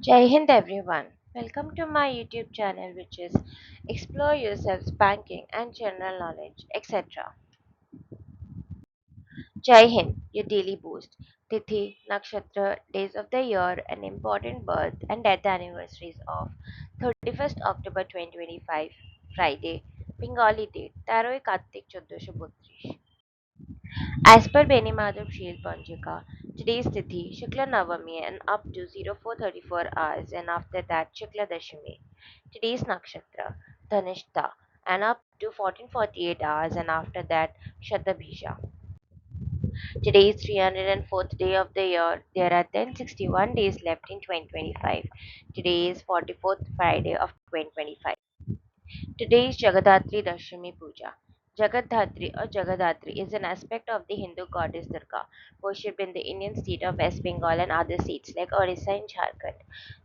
Jai Hind everyone. Welcome to my YouTube channel which is Explore Yourselves Banking and General Knowledge etc. Jai Hind, your daily boost. Tithi, Nakshatra, days of the year and important birth and death anniversaries of 31st October 2025, Friday, Bengali date, 13 Kartik 1432. As per Beni Madhav Sheel Panjika, today's Tithi, Shukla Navami and up to 0434 hours and after that Shukla Dashami. Today's Nakshatra, Dhanishta and up to 1448 hours and after that Shatabhisha. Today is 304th day of the year. There are 1061 days left in 2025. Today is 44th Friday of 2025. Today is Jagadhatri Dashami Puja. Jagadhatri or Jagadatri is an aspect of the Hindu goddess Durga, worshipped in the Indian state of West Bengal and other states like Orissa and Jharkhand.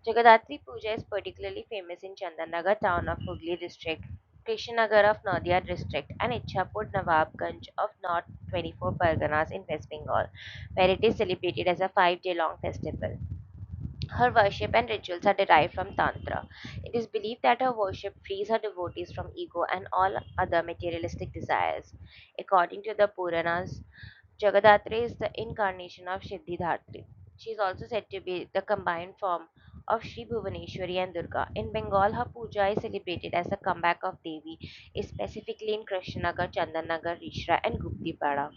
Jagadhatri Puja is particularly famous in Chandanagar town of Hooghly district, Krishnanagar of Nadia district, and Ichhapur Nawabganj of North 24 Parganas in West Bengal, where it is celebrated as a 5 day long festival. Her worship and rituals are derived from Tantra. It is believed that her worship frees her devotees from ego and all other materialistic desires. According to the Puranas, Jagadatri is the incarnation of Siddhidatri. She is also said to be the combined form of Sri Bhuvaneshwari and Durga. In Bengal, her puja is celebrated as the comeback of Devi, specifically in Krishnanagar, Chandanagar, Rishra, and Guptipada.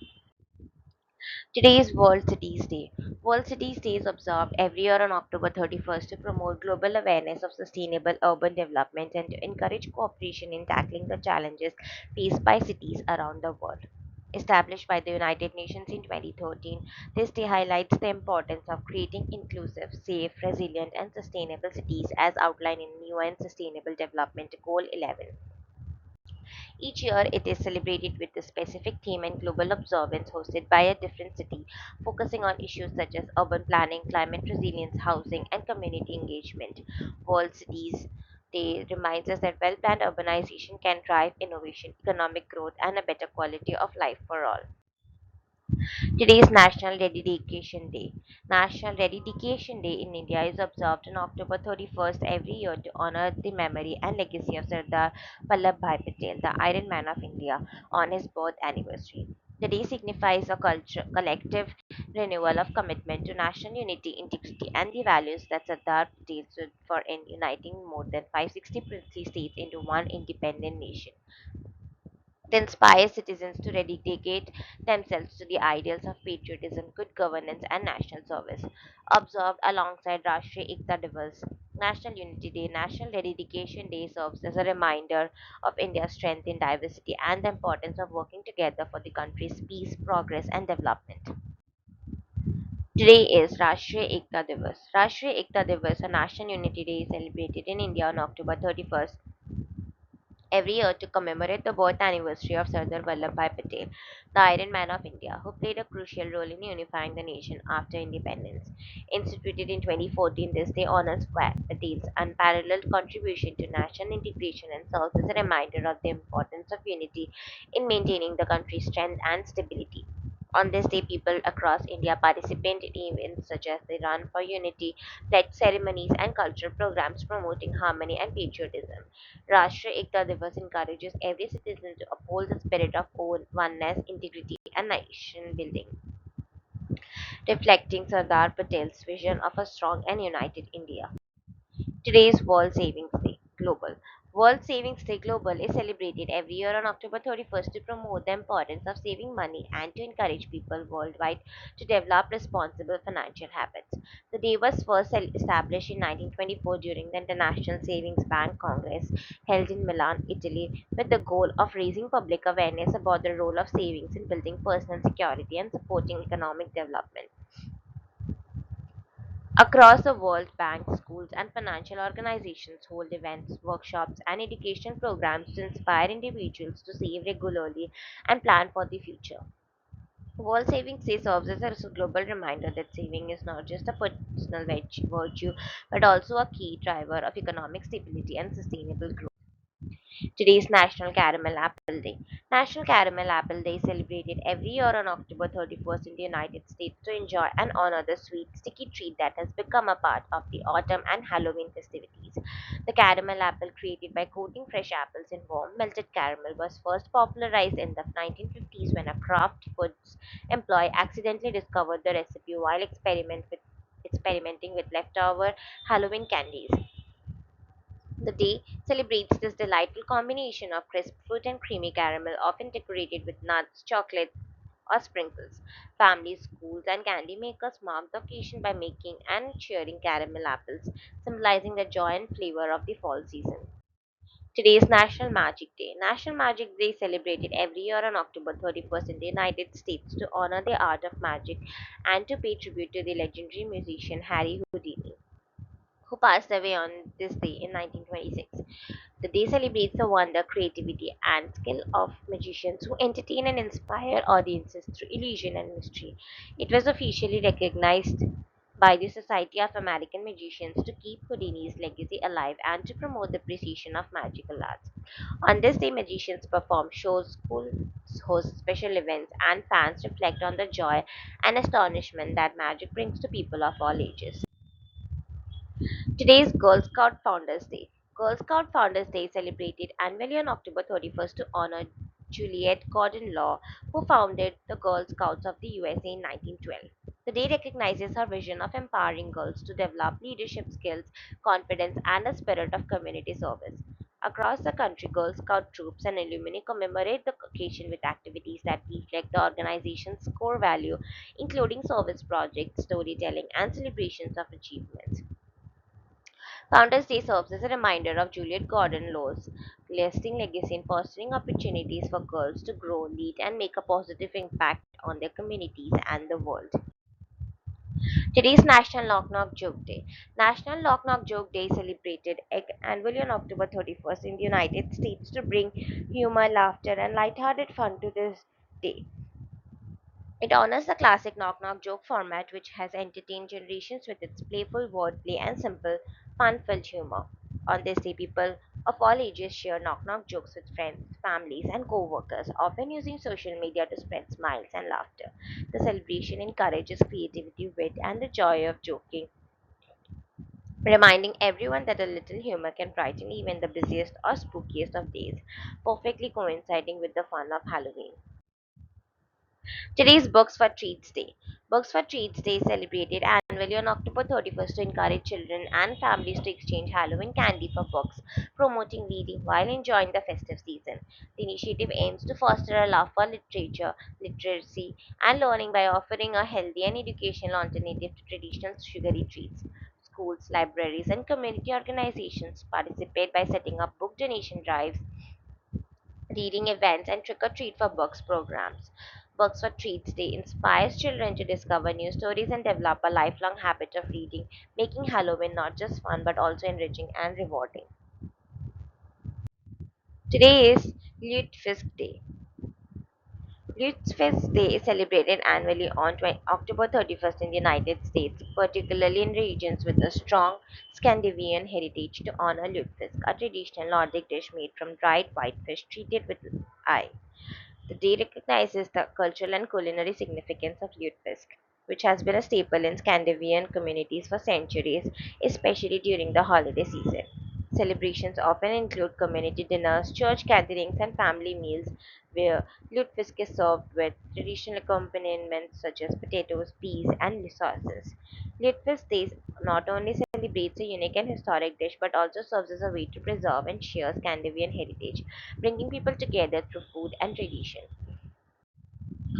Today is World Cities Day. World Cities Day is observed every year on October 31st to promote global awareness of sustainable urban development and to encourage cooperation in tackling the challenges faced by cities around the world. Established by the United Nations in 2013, this day highlights the importance of creating inclusive, safe, resilient, and sustainable cities as outlined in UN Sustainable Development Goal 11. Each year, it is celebrated with a specific theme and global observance hosted by a different city, focusing on issues such as urban planning, climate resilience, housing, and community engagement. World Cities Day reminds us that well planned urbanization can drive innovation, economic growth, and a better quality of life for all. Today is National Dedication Day. National Dedication Day in India is observed on October 31st every year to honor the memory and legacy of Sardar Vallabhbhai Patel, the Iron Man of India, on his birth anniversary. The day signifies a collective renewal of commitment to national unity, integrity, and the values that Sardar Patel stood for in uniting more than 560 princely states into one independent nation. It inspires citizens to dedicate themselves to the ideals of patriotism, good governance, and national service. Observed alongside Rashtriya Ekta Divas, National Unity Day, National Dedication Day serves as a reminder of India's strength in diversity and the importance of working together for the country's peace, progress, and development. Today is Rashtriya Ekta Divas. Rashtriya Ekta Divas, a National Unity Day, is celebrated in India on October 31st every year to commemorate the birth anniversary of Sardar Vallabhbhai Patel, the Iron Man of India, who played a crucial role in unifying the nation after independence. Instituted in 2014, this day honors Patel's unparalleled contribution to national integration and serves as a reminder of the importance of unity in maintaining the country's strength and stability. On this day, people across India participate in events such as the Run for Unity, pledge ceremonies, and cultural programs promoting harmony and patriotism. Rashtriya Ekta Divas encourages every citizen to uphold the spirit of oneness, integrity, and nation building, reflecting Sardar Patel's vision of a strong and united India. Today's World Savings Day Global. World Savings Day Global is celebrated every year on October 31st to promote the importance of saving money and to encourage people worldwide to develop responsible financial habits. The day was first established in 1924 during the International Savings Bank Congress held in Milan, Italy, with the goal of raising public awareness about the role of savings in building personal security and supporting economic development. Across the world, banks, schools, and financial organizations hold events, workshops, and education programs to inspire individuals to save regularly and plan for the future. World Savings Day serves as a global reminder that saving is not just a personal virtue but also a key driver of economic stability and sustainable growth. Today is National Caramel Apple Day. National Caramel Apple Day is celebrated every year on October 31st in the United States to enjoy and honor the sweet, sticky treat that has become a part of the autumn and Halloween festivities. The caramel apple, created by coating fresh apples in warm melted caramel, was first popularized in the 1950s when a Kraft Foods employee accidentally discovered the recipe while experimenting with leftover Halloween candies. The day celebrates this delightful combination of crisp fruit and creamy caramel, often decorated with nuts, chocolate, or sprinkles. Families, schools, and candy makers mark the occasion by making and cheering caramel apples, symbolizing the joy and flavor of the fall season. Today is National Magic Day. National Magic Day is celebrated every year on October 31st in the United States to honor the art of magic and to pay tribute to the legendary musician Harry Houdini, who passed away on this day in 1926. The day celebrates the wonder, creativity, and skill of magicians who entertain and inspire audiences through illusion and mystery. It was officially recognized by the Society of American Magicians to keep Houdini's legacy alive and to promote the appreciation of magical arts. On this day, magicians perform shows, schools host special events, and fans reflect on the joy and astonishment that magic brings to people of all ages. Today is Girl Scout Founders Day. Girl Scout Founders Day is celebrated annually on October 31st to honor Juliet Gordon Law, who founded the Girl Scouts of the USA in 1912. The day recognizes her vision of empowering girls to develop leadership skills, confidence, and a spirit of community service. Across the country, Girl Scout troops and alumni commemorate the occasion with activities that reflect the organization's core value, including service projects, storytelling, and celebrations of achievements. Founders Day serves as a reminder of Juliet Gordon Law's lasting legacy in fostering opportunities for girls to grow, lead, and make a positive impact on their communities and the world. Today is National Knock Knock Joke Day. National Knock Knock Joke Day is celebrated annually on October 31st in the United States to bring humor, laughter, and lighthearted fun to this day. It honors the classic knock knock joke format, which has entertained generations with its playful wordplay and simple, fun filled humor. On this day, people of all ages share knock knock jokes with friends, families, and co workers, often using social media to spread smiles and laughter. The celebration encourages creativity, wit, and the joy of joking, reminding everyone that a little humor can brighten even the busiest or spookiest of days, perfectly coinciding with the fun of Halloween. Today is Books for Treats Day. Books for Treats Day is celebrated annually on October 31st to encourage children and families to exchange Halloween candy for books, promoting reading while enjoying the festive season. The initiative aims to foster a love for literature, literacy, and learning by offering a healthy and educational alternative to traditional sugary treats. Schools, libraries, and community organizations participate by setting up book donation drives, reading events, and trick or treat for books programs. Books for Treats Day inspires children to discover new stories and develop a lifelong habit of reading, making Halloween not just fun but also enriching and rewarding. Today is Lutefisk Day. Lutefisk Day is celebrated annually on October 31st in the United States, particularly in regions with a strong Scandinavian heritage to honor lutefisk, a traditional Nordic dish made from dried whitefish treated with eye. The day recognizes the cultural and culinary significance of lutefisk, which has been a staple in Scandinavian communities for centuries, especially during the holiday season. Celebrations often include community dinners, church gatherings, and family meals where lutefisk is served with traditional accompaniments such as potatoes, peas, and sauces. Lutefisk Day not only celebrates a unique and historic dish but also serves as a way to preserve and share Scandinavian heritage, bringing people together through food and tradition.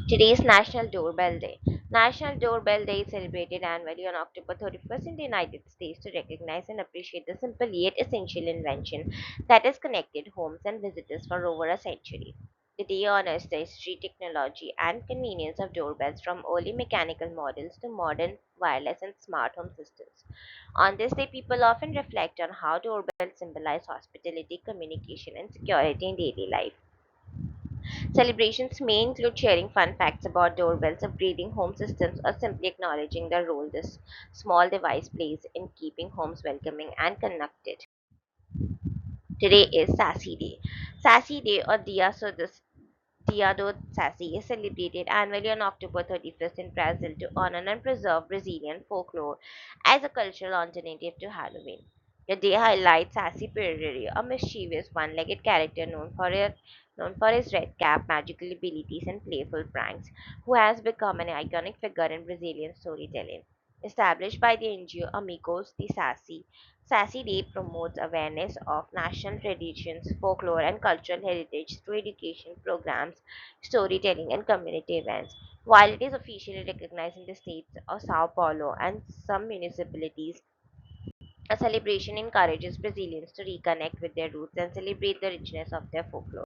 Today is National Doorbell Day. National Doorbell Day is celebrated annually on October 31st in the United States to recognize and appreciate the simple yet essential invention that has connected homes and visitors for over a century. The day honors the history, technology, and convenience of doorbells from early mechanical models to modern wireless and smart home systems. On this day, people often reflect on how doorbells symbolize hospitality, communication, and security in daily life. Celebrations may include sharing fun facts about doorbells, upgrading home systems, or simply acknowledging the role this small device plays in keeping homes welcoming and connected. Today is Sassy Day. Sassy Day or Dia do Sassy is celebrated annually on October 31st in Brazil to honor and preserve Brazilian folklore as a cultural alternative to Halloween. The day highlights Sassy Perere, a mischievous one-legged character known for his red cap, magical abilities, and playful pranks, who has become an iconic figure in Brazilian storytelling. Established by the NGO Amigos de Sassy, Sassy Day promotes awareness of national traditions, folklore, and cultural heritage through education programs, storytelling, and community events. While it is officially recognized in the states of Sao Paulo and some municipalities, a celebration encourages Brazilians to reconnect with their roots and celebrate the richness of their folklore.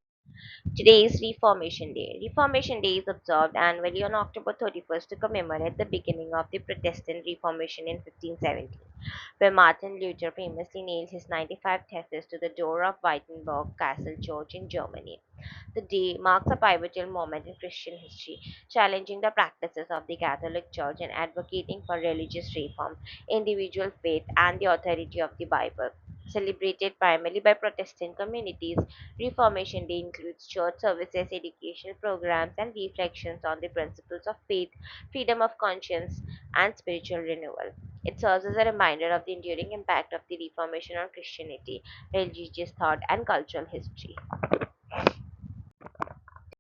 Today is Reformation Day. Reformation Day is observed annually on October 31st to commemorate the beginning of the Protestant Reformation in 1517, where Martin Luther famously nailed his 95 theses to the door of Wittenberg Castle Church in Germany. The day marks a pivotal moment in Christian history, challenging the practices of the Catholic Church and advocating for religious reform, individual faith, and the authority of the Bible. Celebrated primarily by Protestant communities, Reformation Day includes church services, educational programs, and reflections on the principles of faith, freedom of conscience, and spiritual renewal. It serves as a reminder of the enduring impact of the Reformation on Christianity, religious thought, and cultural history.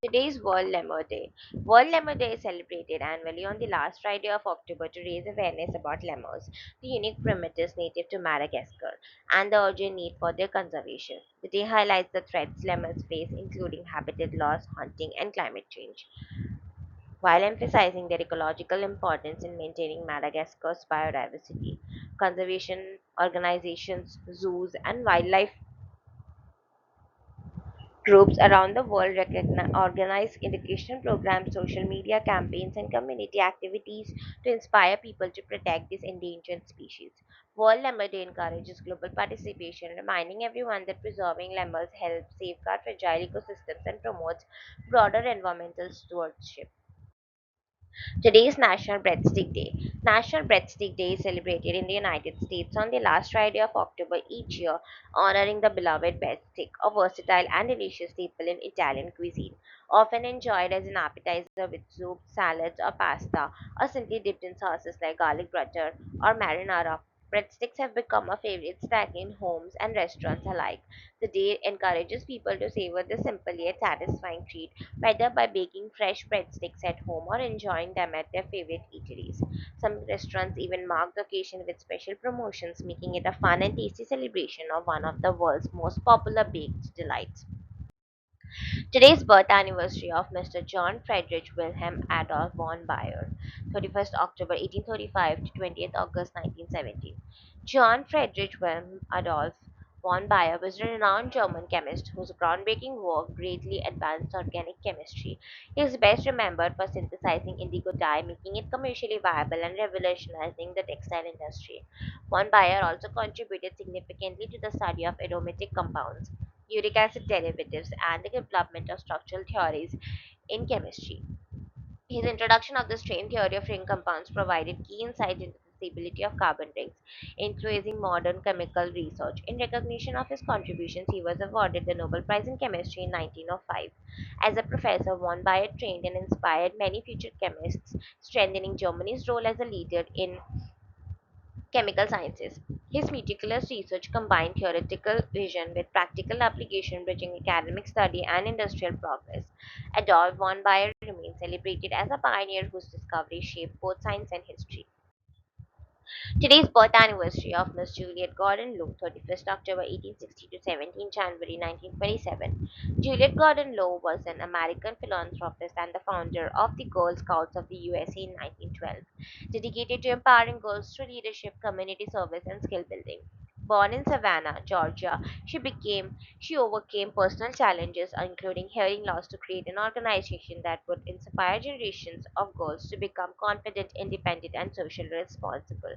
Today is World Lemur Day. World Lemur Day is celebrated annually on the last Friday of October to raise awareness about lemurs, the unique primates native to Madagascar, and the urgent need for their conservation. The day highlights the threats lemurs face, including habitat loss, hunting, and climate change, while emphasizing their ecological importance in maintaining Madagascar's biodiversity. Conservation organizations, zoos, and wildlife groups around the world organize educational programs, social media campaigns, and community activities to inspire people to protect this endangered species. World Lemur Day encourages global participation, reminding everyone that preserving lemurs helps safeguard fragile ecosystems and promotes broader environmental stewardship. Today is National Breadstick Day. National Breadstick Day is celebrated in the United States on the last Friday of October each year, honoring the beloved breadstick, a versatile and delicious staple in Italian cuisine. Often enjoyed as an appetizer with soup, salads, or pasta, or simply dipped in sauces like garlic butter or marinara. Breadsticks have become a favorite snack in homes and restaurants alike. The day encourages people to savor this simple yet satisfying treat, whether by baking fresh breadsticks at home or enjoying them at their favorite eateries. Some restaurants even mark the occasion with special promotions, making it a fun and tasty celebration of one of the world's most popular baked delights. Today's birth anniversary of Mr. John Friedrich Wilhelm Adolf von Baer, 31st October 1835 to 20th August 1917. John Friedrich Wilhelm Adolf von Baer was a renowned German chemist whose groundbreaking work greatly advanced organic chemistry. He is best remembered for synthesizing indigo dye, making it commercially viable and revolutionizing the textile industry. Von Baer also contributed significantly to the study of aromatic compounds, uric acid derivatives, and the development of structural theories in chemistry. His introduction of the strain theory of ring compounds provided key insight into the stability of carbon rings, influencing modern chemical research. In recognition of his contributions, he was awarded the Nobel Prize in Chemistry in 1905. As a professor, von Baer trained and inspired many future chemists, strengthening Germany's role as a leader in chemical sciences. His meticulous research combined theoretical vision with practical application, bridging academic study and industrial progress. Adolf von Baer remains celebrated as a pioneer whose discoveries shaped both science and history. Today's birth anniversary of Miss Juliet Gordon Low, 31st October 1860 to 17 January 1927. Juliet Gordon Low was an American philanthropist and the founder of the Girl Scouts of the USA in 1912, dedicated to empowering girls through leadership, community service, and skill building. Born in Savannah, Georgia, she overcame personal challenges, including hearing loss, to create an organization that would inspire generations of girls to become confident, independent, and socially responsible.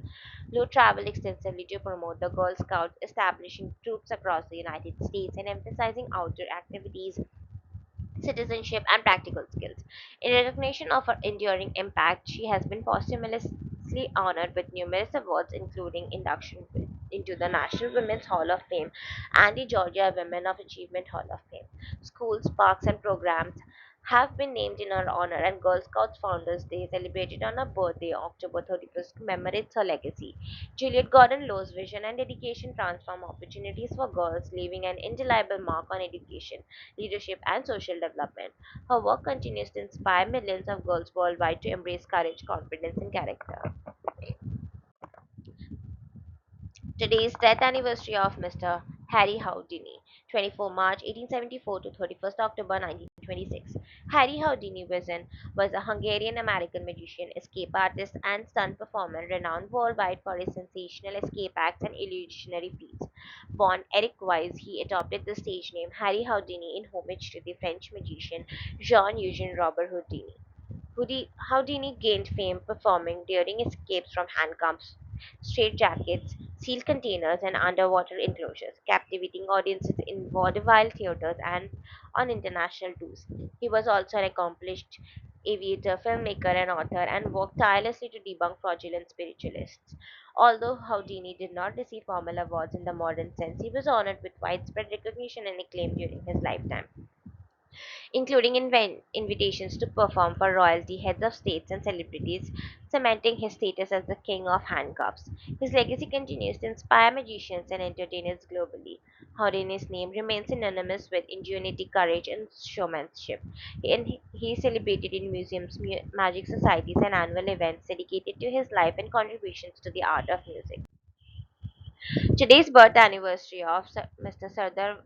Lowe traveled extensively to promote the Girl Scouts, establishing troops across the United States and emphasizing outdoor activities, citizenship, and practical skills. In recognition of her enduring impact, she has been posthumously honored with numerous awards, including into the National Women's Hall of Fame and the Georgia Women of Achievement Hall of Fame. Schools, parks, and programs have been named in her honor, and Girl Scouts Founders Day, celebrated on her birthday, October 31st, commemorates her legacy. Juliet Gordon Low's vision and dedication transform opportunities for girls, leaving an indelible mark on education, leadership, and social development. Her work continues to inspire millions of girls worldwide to embrace courage, confidence, and character. Today's death anniversary of Mr. Harry Houdini, 24 March 1874 to 31st October 1926. Harry Houdini was a Hungarian-American magician, escape artist, and stunt performer renowned worldwide for his sensational escape acts and illusionary feats. Born Eric Wise, he adopted the stage name Harry Houdini in homage to the French magician Jean-Eugène Robert Houdini. Houdini gained fame performing during escapes from handcuffs, straitjackets, sealed containers, and underwater enclosures, captivating audiences in vaudeville theaters and on international tours. He was also an accomplished aviator, filmmaker, and author, and worked tirelessly to debunk fraudulent spiritualists. Although Houdini did not receive formal awards in the modern sense, he was honored with widespread recognition and acclaim during his lifetime, including invitations to perform for royalty, heads of states, and celebrities, cementing his status as the king of handcuffs. His legacy continues to inspire magicians and entertainers globally. Houdini's name remains synonymous with ingenuity, courage, and showmanship. He is celebrated in museums, magic societies, and annual events dedicated to his life and contributions to the art of music. Today's birth anniversary of Mr. Sardar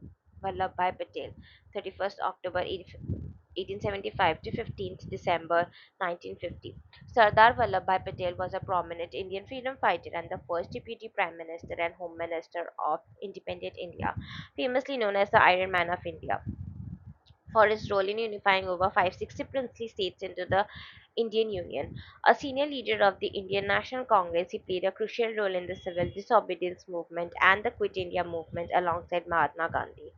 Vallabhbhai Patel, 31st October 1875 to 15th December 1950. Sardar Vallabhbhai Patel was a prominent Indian freedom fighter and the first Deputy Prime Minister and Home Minister of independent India, famously known as the Iron Man of India for his role in unifying over 560 princely states into the Indian Union. A senior leader of the Indian National Congress, he played a crucial role in the civil disobedience movement and the Quit India movement alongside Mahatma Gandhi.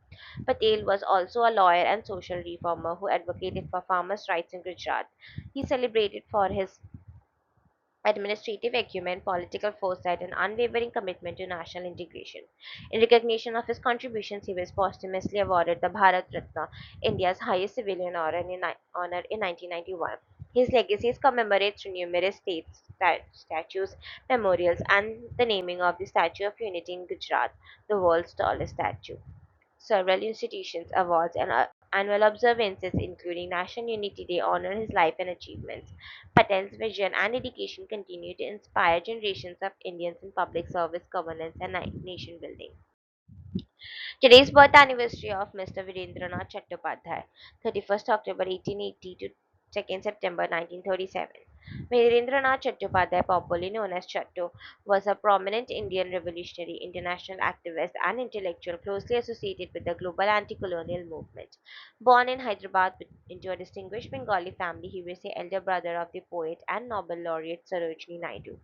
Patel was also a lawyer and social reformer who advocated for farmers' rights in Gujarat. He celebrated for his administrative acumen, political foresight, and unwavering commitment to national integration. In recognition of his contributions, he was posthumously awarded the Bharat Ratna, India's highest civilian honor in 1991. His legacy is commemorated through numerous statues, memorials, and the naming of the Statue of Unity in Gujarat, the world's tallest statue. Several institutions, awards, and annual observances, including National Unity Day, honor his life and achievements. Patel's vision and dedication continue to inspire generations of Indians in public service, governance, and nation building. Today's birth anniversary of Mr. Virendranath Chattopadhyay, 31st October 1880 to 2nd September 1937. Virendranath Chattopadhyay, popularly known as Chatto, was a prominent Indian revolutionary, international activist, and intellectual closely associated with the global anti-colonial movement. Born in Hyderabad into a distinguished Bengali family, he was the elder brother of the poet and Nobel laureate Sarojini Naidu.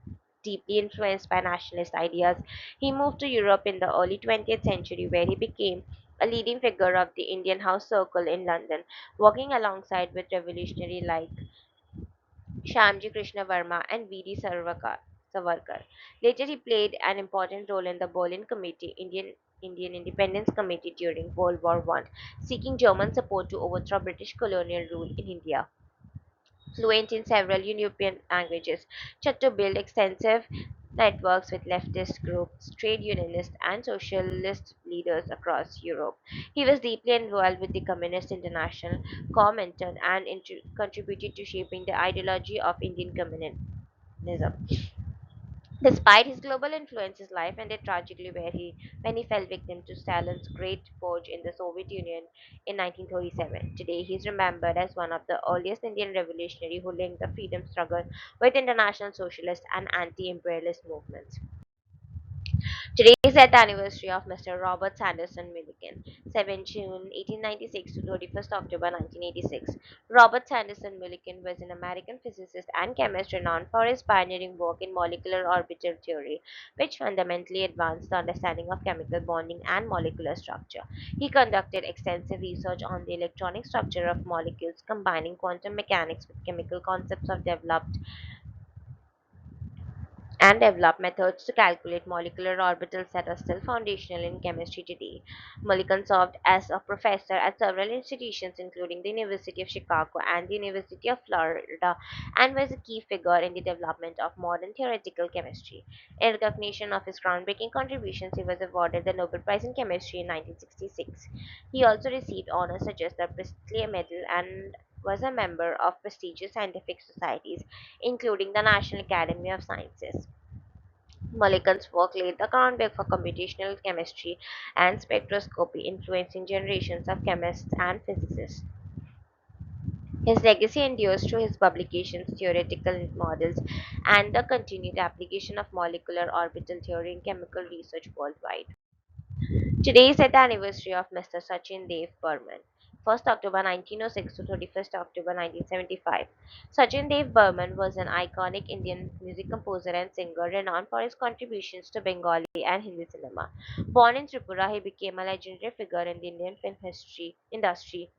Deeply influenced by nationalist ideas, he moved to Europe in the early 20th century, where he became a leading figure of the Indian House Circle in London, working alongside with revolutionaries like Shyamji Krishna Verma and Savarkar. Later, he played an important role in the Berlin Committee, Indian Independence Committee during World War I, seeking German support to overthrow British colonial rule in India. Fluent in several European languages, Chatto built extensive networks with leftist groups, trade unionists, and socialist leaders across Europe. He was deeply involved with the Communist International, Comintern, and contributed to shaping the ideology of Indian communism. Despite his global influence, his life ended tragically when he fell victim to Stalin's Great Purge in the Soviet Union in 1937. Today, he is remembered as one of the earliest Indian revolutionaries who linked the freedom struggle with international socialist and anti-imperialist movements. Today is the anniversary of Mr. Robert Sanderson Millikan, 7 June 1896 to 31st October 1986. Robert Sanderson Millikan was an American physicist and chemist renowned for his pioneering work in molecular orbital theory, which fundamentally advanced the understanding of chemical bonding and molecular structure. He conducted extensive research on the electronic structure of molecules, combining quantum mechanics with chemical concepts of developed and developed methods to calculate molecular orbitals that are still foundational in chemistry today. Mulligan served as a professor at several institutions, including the University of Chicago and the University of Florida, and was a key figure in the development of modern theoretical chemistry. In recognition of his groundbreaking contributions, he was awarded the Nobel Prize in Chemistry in 1966. He also received honors such as the Priestley Medal and was a member of prestigious scientific societies, including the National Academy of Sciences. Mulligan's work laid the groundwork for computational chemistry and spectroscopy, influencing generations of chemists and physicists. His legacy endures through his publications, theoretical models, and the continued application of molecular orbital theory in chemical research worldwide. Today is the anniversary of Mr. Sachin Dev Burman, 1st October 1906 to 31st October 1975. Sachin Dev Burman was an iconic Indian music composer and singer renowned for his contributions to Bengali and Hindi cinema. Born in Tripura, he became a legendary figure in the Indian film industry,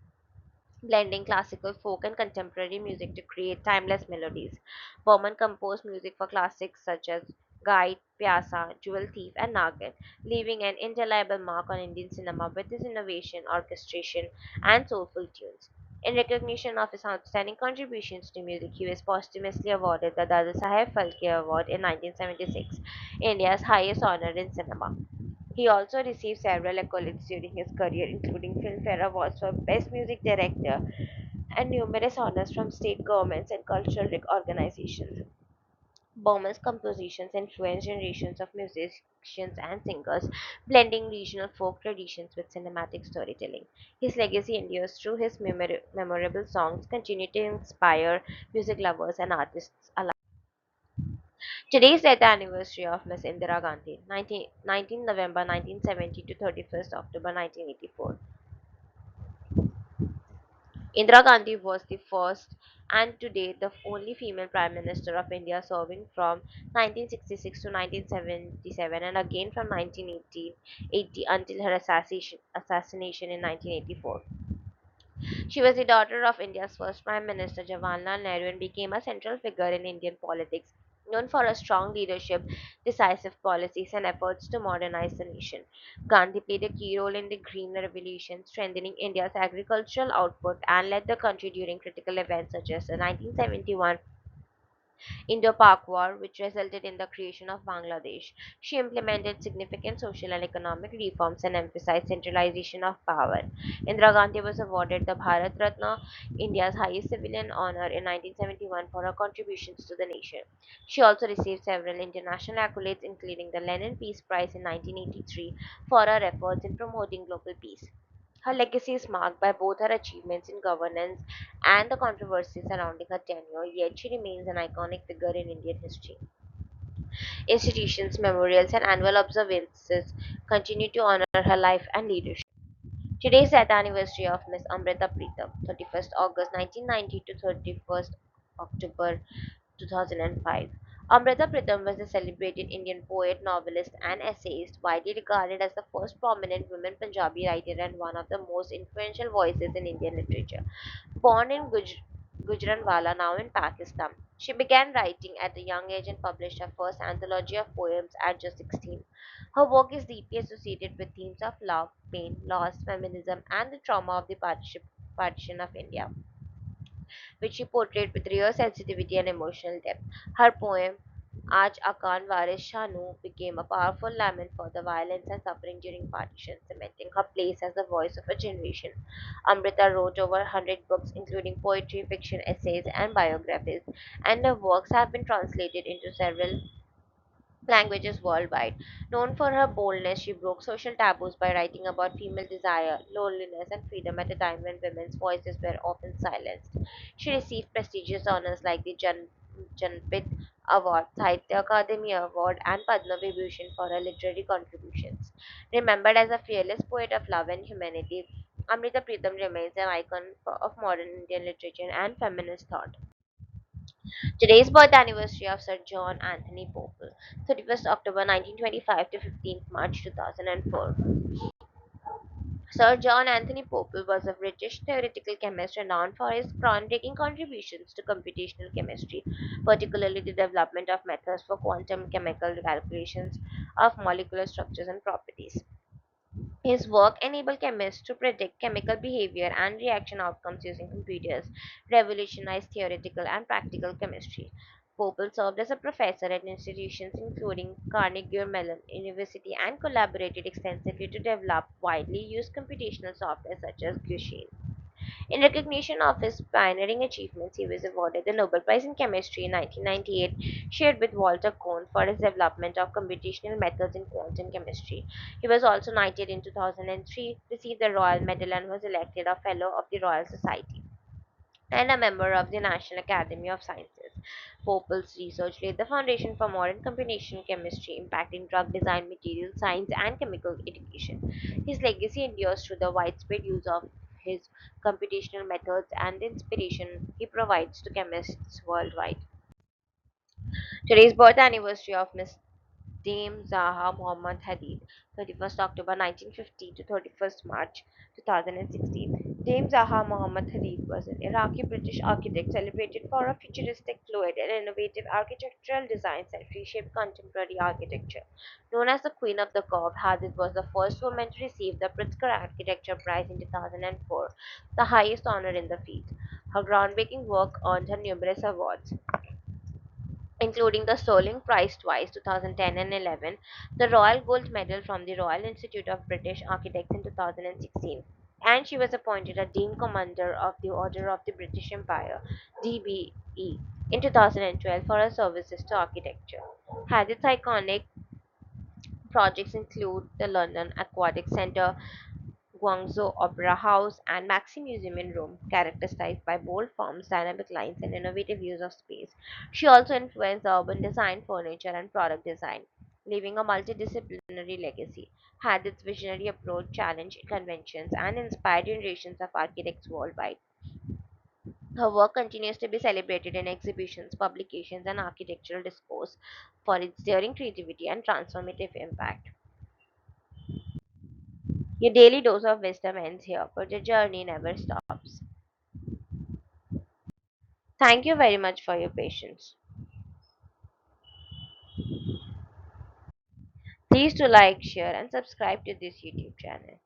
blending classical, folk, and contemporary music to create timeless melodies. Burman composed music for classics such as Guide, Pyasa, Jewel Thief, and Nagin, leaving an indelible mark on Indian cinema with his innovation, orchestration, and soulful tunes. In recognition of his outstanding contributions to music, he was posthumously awarded the Dada Saheb Phalke Award in 1976, India's highest honor in cinema. He also received several accolades during his career, including Filmfare Awards for Best Music Director and numerous honors from state governments and cultural organizations. Burman's compositions influenced generations of musicians and singers, blending regional folk traditions with cinematic storytelling. His legacy endures through his memorable songs, continue to inspire music lovers and artists alike. Today is the anniversary of Miss Indira Gandhi, 19 November 1970 to 31st October 1984. Indira Gandhi was the first and today the only female Prime Minister of India, serving from 1966 to 1977 and again from 1980 until her assassination in 1984. She was the daughter of India's first Prime Minister Jawaharlal Nehru and became a central figure in Indian politics, known for her strong leadership, decisive policies, and efforts to modernize the nation. Gandhi played a key role in the Green Revolution, strengthening India's agricultural output, and led the country during critical events such as the 1971 Indo-Pak War, which resulted in the creation of Bangladesh. She implemented significant social and economic reforms and emphasized centralization of power. Indira Gandhi was awarded the Bharat Ratna, India's highest civilian honor, in 1971 for her contributions to the nation. She also received several international accolades, including the Lenin Peace Prize in 1983 for her efforts in promoting global peace. Her legacy is marked by both her achievements in governance and the controversy surrounding her tenure, yet she remains an iconic figure in Indian history. Institutions, memorials, and annual observances continue to honor her life and leadership. Today is the anniversary of Miss Amrita Preetham, 31st August 1990 to 31st October 2005. Amrita Pritham was a celebrated Indian poet, novelist, and essayist, widely regarded as the first prominent women Punjabi writer and one of the most influential voices in Indian literature. Born in Gujranwala, now in Pakistan, she began writing at a young age and published her first anthology of poems at just 16. Her work is deeply associated with themes of love, pain, loss, feminism, and the trauma of the partition of India, which she portrayed with real sensitivity and emotional depth. Her poem, Aaj Akan Varis Shanu, became a powerful lament for the violence and suffering during partition, cementing her place as the voice of a generation. Amrita wrote over 100 books, including poetry, fiction, essays, and biographies, and her works have been translated into several languages worldwide. Known for her boldness, she broke social taboos by writing about female desire, loneliness, and freedom at a time when women's voices were often silenced. She received prestigious honors like the Janpith Award, Sahitya Akademi Award, and Padma Vibhushan for her literary contributions. Remembered as a fearless poet of love and humanity, Amrita Pritham remains an icon of modern Indian literature and feminist thought. Today's birth anniversary of Sir John Anthony Popple, 31st October 1925 to 15th March 2004. Sir John Anthony Popple was a British theoretical chemist renowned for his groundbreaking contributions to computational chemistry, particularly the development of methods for quantum chemical calculations of molecular structures and properties. His work enabled chemists to predict chemical behavior and reaction outcomes using computers, revolutionized theoretical and practical chemistry. Popel served as a professor at institutions including Carnegie Mellon University and collaborated extensively to develop widely used computational software such as Gaussian. In recognition of his pioneering achievements, he was awarded the Nobel Prize in Chemistry in 1998, shared with Walter Kohn for his development of computational methods in quantum chemistry. He was also knighted in 2003, received the Royal Medal, and was elected a Fellow of the Royal Society and a member of the National Academy of Sciences. Popel's research laid the foundation for modern computational chemistry, impacting drug design, material science, and chemical education. His legacy endures through the widespread use of his computational methods and the inspiration he provides to chemists worldwide. Today's birth anniversary of Miss Dame Zaha Muhammad Hadid, 31st October 1950 to 31st March 2016. Dame Zaha Muhammad Hadid was an Iraqi British architect celebrated for her futuristic, fluid, and innovative architectural designs that reshaped contemporary architecture. Known as the Queen of the Curve, Hadid was the first woman to receive the Pritzker Architecture Prize in 2004, the highest honor in the field. Her groundbreaking work earned her numerous awards, including the Sterling Prize twice, 2010 and 11, the Royal Gold Medal from the Royal Institute of British Architects in 2016, and she was appointed a Dean Commander of the Order of the British Empire (DBE) in 2012 for her services to architecture. Hadith's iconic projects include the London Aquatic Centre, Guangzhou Opera House, and Maxi Museum in Rome, characterized by bold forms, dynamic lines, and innovative use of space. She also influenced urban design, furniture, and product design, leaving a multidisciplinary legacy. Hadith's visionary approach challenged conventions and inspired generations of architects worldwide. Her work continues to be celebrated in exhibitions, publications, and architectural discourse for its daring creativity and transformative impact. Your daily dose of wisdom ends here, but your journey never stops. Thank you very much for your patience. Please do like, share, and subscribe to this YouTube channel.